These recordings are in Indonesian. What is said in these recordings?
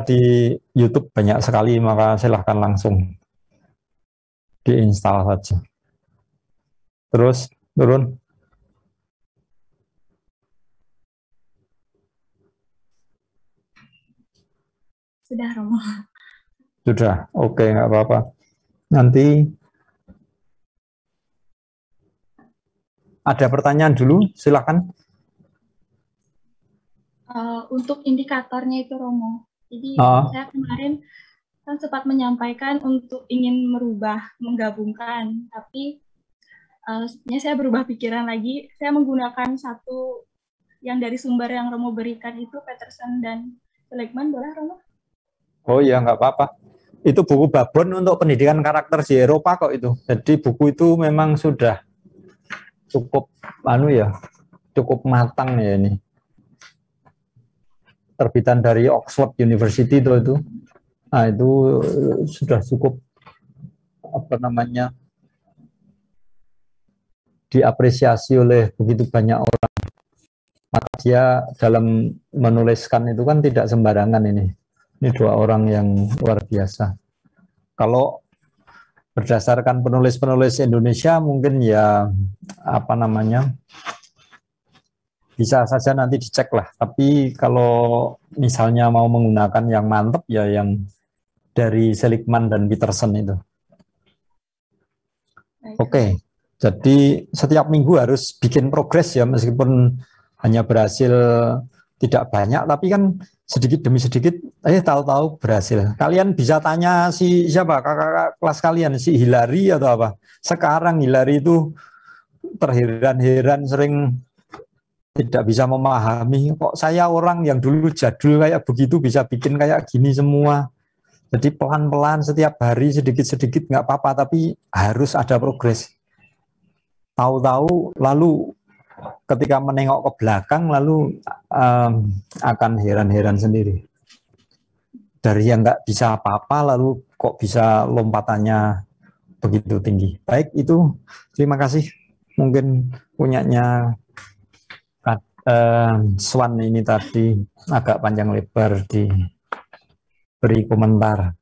di YouTube banyak sekali, maka silahkan langsung diinstal saja. Terus turun. Sudah, Romo. Sudah, oke, nggak apa-apa. Nanti ada pertanyaan dulu, silakan. Untuk indikatornya itu, Romo. Jadi saya kemarin kan sempat menyampaikan untuk ingin merubah, menggabungkan, tapi sebenarnya saya berubah pikiran lagi. Saya menggunakan satu yang dari sumber yang Romo berikan itu, Peterson dan Seligman, boleh, Romo? Oh iya, nggak apa-apa. Itu buku babon untuk pendidikan karakter di Eropa kok itu. Jadi buku itu memang sudah cukup cukup matang ya ini. Terbitan dari Oxford University itu. Nah, itu sudah cukup diapresiasi oleh begitu banyak orang. Maka dia dalam menuliskan itu kan tidak sembarangan ini. Ini dua orang yang luar biasa. Kalau berdasarkan penulis-penulis Indonesia mungkin ya bisa saja nanti dicek lah. Tapi kalau misalnya mau menggunakan yang mantep ya yang dari Seligman dan Peterson itu. Oke. Jadi setiap minggu harus bikin progres ya, meskipun hanya berhasil tidak banyak, tapi kan sedikit demi sedikit, tahu-tahu berhasil. Kalian bisa tanya si siapa, kakak kelas kalian, si Hilary atau apa. Sekarang Hilary itu terheran-heran sering tidak bisa memahami, kok saya orang yang dulu jadul kayak begitu bisa bikin kayak gini semua. Jadi pelan-pelan setiap hari sedikit-sedikit nggak apa-apa, tapi harus ada progres. Tahu-tahu lalu ketika menengok ke belakang lalu akan heran-heran sendiri. Dari yang nggak bisa apa-apa lalu kok bisa lompatannya begitu tinggi. Baik, itu terima kasih. Mungkin punyanya Swan ini tadi agak panjang lebar diberi komentar.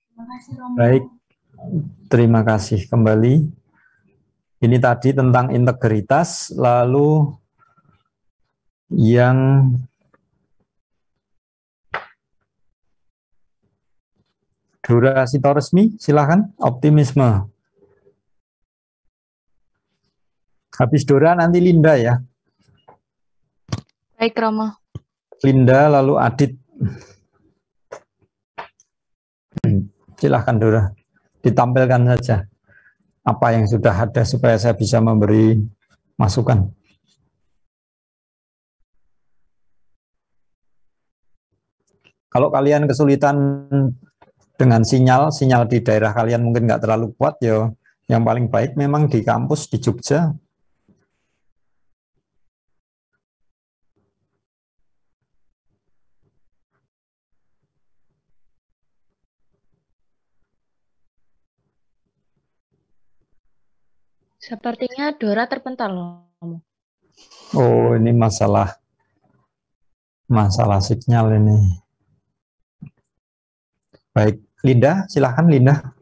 Terima kasih, Romo. Baik, terima kasih kembali. Ini tadi tentang integritas, lalu yang durasi resmi, silakan, optimisme. Habis Dora nanti Linda ya. Baik, Romo. Linda lalu Adit. Silahkan Dora, ditampilkan saja apa yang sudah ada supaya saya bisa memberi masukan. Kalau kalian kesulitan dengan sinyal di daerah kalian mungkin nggak terlalu kuat ya, yang paling baik memang di kampus di Jogja. Sepertinya Dora terpental. Oh, ini masalah sinyal ini. Baik, Linda, silahkan Linda.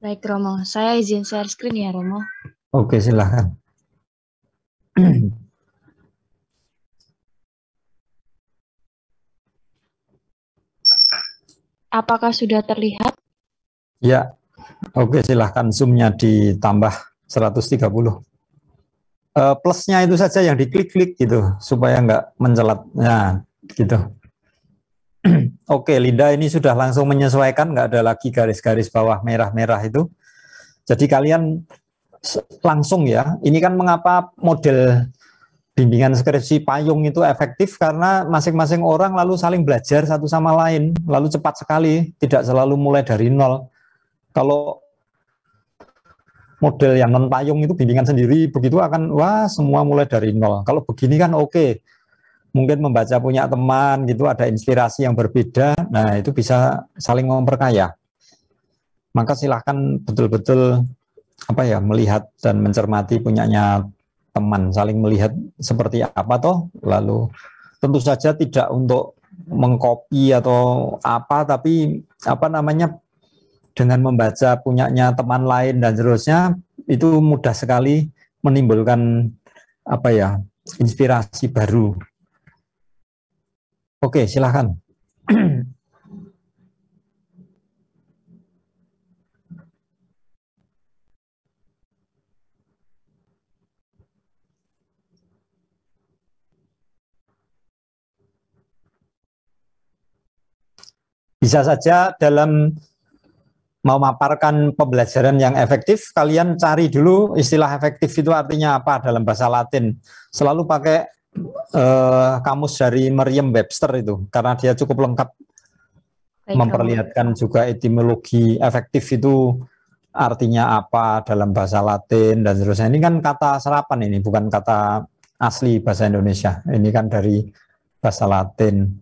Baik, Romo. Saya izin share screen ya, Romo. Oke, silahkan. Apakah sudah terlihat? Ya, oke, silahkan zoom-nya ditambah 130. Plusnya itu saja yang diklik-klik gitu, supaya nggak mencelat. Nah, gitu. Oke, Linda ini sudah langsung menyesuaikan, nggak ada lagi garis-garis bawah merah-merah itu. Jadi kalian langsung ya, ini kan mengapa model bimbingan skripsi payung itu efektif, karena masing-masing orang lalu saling belajar satu sama lain, lalu cepat sekali, tidak selalu mulai dari nol. Kalau model yang non payung itu bimbingan sendiri begitu akan semua mulai dari nol. Kalau begini kan oke. Mungkin membaca punya teman gitu, ada inspirasi yang berbeda. Nah, itu bisa saling memperkaya. Maka silahkan betul-betul melihat dan mencermati punyanya teman, saling melihat seperti apa toh. Lalu tentu saja tidak untuk mengcopy atau apa, tapi apa namanya, dengan membaca punyanya teman lain dan seterusnya, itu mudah sekali menimbulkan apa ya, inspirasi baru. Oke, silahkan. Bisa saja dalam memaparkan pembelajaran yang efektif, kalian cari dulu istilah efektif itu artinya apa dalam bahasa Latin. Selalu pakai kamus dari Merriam-Webster itu, karena dia cukup lengkap. Baik, memperlihatkan juga etimologi efektif itu artinya apa dalam bahasa Latin dan seterusnya. Ini kan kata serapan, ini bukan kata asli bahasa Indonesia. Ini kan dari bahasa Latin.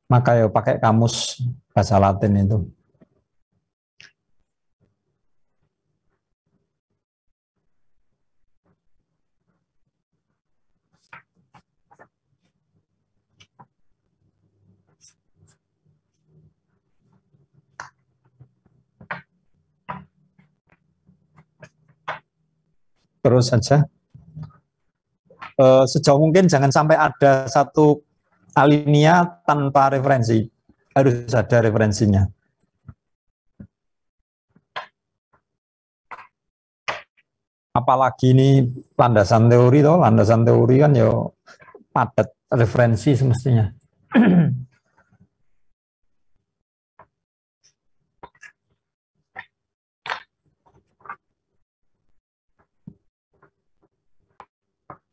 Maka ya pakai kamus bahasa Latin itu. Terus saja. Sejauh mungkin jangan sampai ada satu alinea tanpa referensi. Harus ada referensinya. Apalagi ini landasan teori toh, landasan teori kan ya padat referensi semestinya.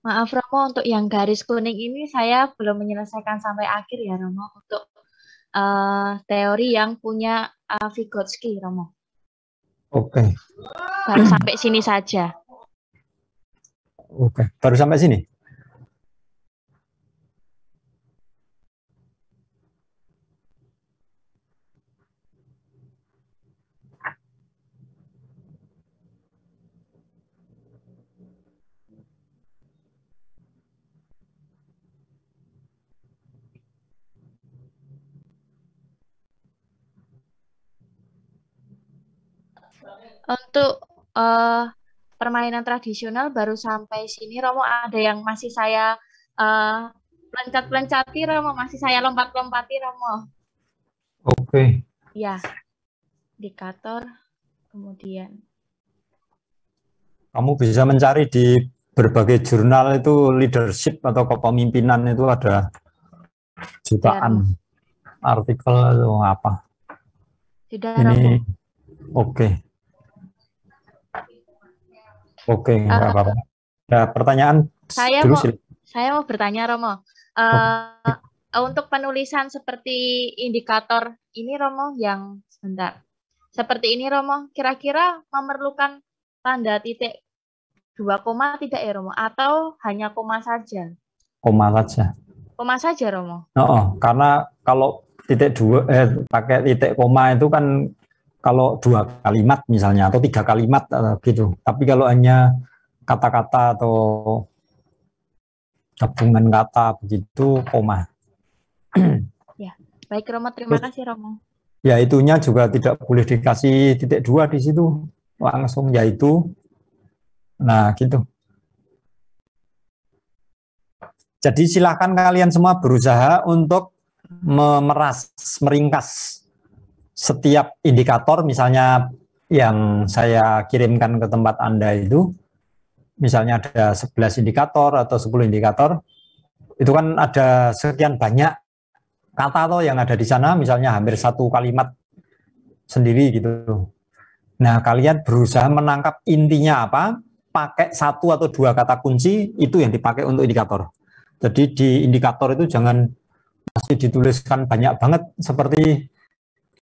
Maaf Romo, untuk yang garis kuning ini saya belum menyelesaikan sampai akhir ya Romo, untuk teori yang punya Vygotsky Romo. Oke. Baru sampai sini saja. Oke, baru sampai sini. Untuk permainan tradisional baru sampai sini Romo, ada yang masih saya pelencat-pelencati Romo, masih saya lompat-lompati Romo. Oke. Ya, indikator, kemudian. Kamu bisa mencari di berbagai jurnal itu leadership atau kepemimpinan itu ada jutaan artikel atau apa. Sudah, ini oke. Oke, enggak apa-apa. Ada pertanyaan? Saya mau bertanya, Romo. Untuk penulisan seperti indikator ini, Romo, yang sebentar. Seperti ini, Romo, kira-kira memerlukan tanda titik 2 koma tidak ya, Romo? Atau hanya koma saja? Koma saja. Koma saja, Romo? Karena kalau titik 2, pakai titik koma itu kan kalau 2 kalimat misalnya atau 3 kalimat gitu. Tapi kalau hanya kata-kata atau gabungan kata begitu koma. Ya, baik Romo, terima kasih Romo. Ya itunya juga tidak boleh dikasih titik 2 di situ, langsung yaitu. Nah gitu. Jadi silakan kalian semua berusaha untuk meringkas setiap indikator, misalnya yang saya kirimkan ke tempat Anda itu, misalnya ada 11 indikator atau 10 indikator, itu kan ada sekian banyak kata atau yang ada di sana, misalnya hampir 1 kalimat sendiri gitu. Nah, kalian berusaha menangkap intinya apa, pakai 1 atau 2 kata kunci, itu yang dipakai untuk indikator. Jadi di indikator itu jangan masih dituliskan banyak banget seperti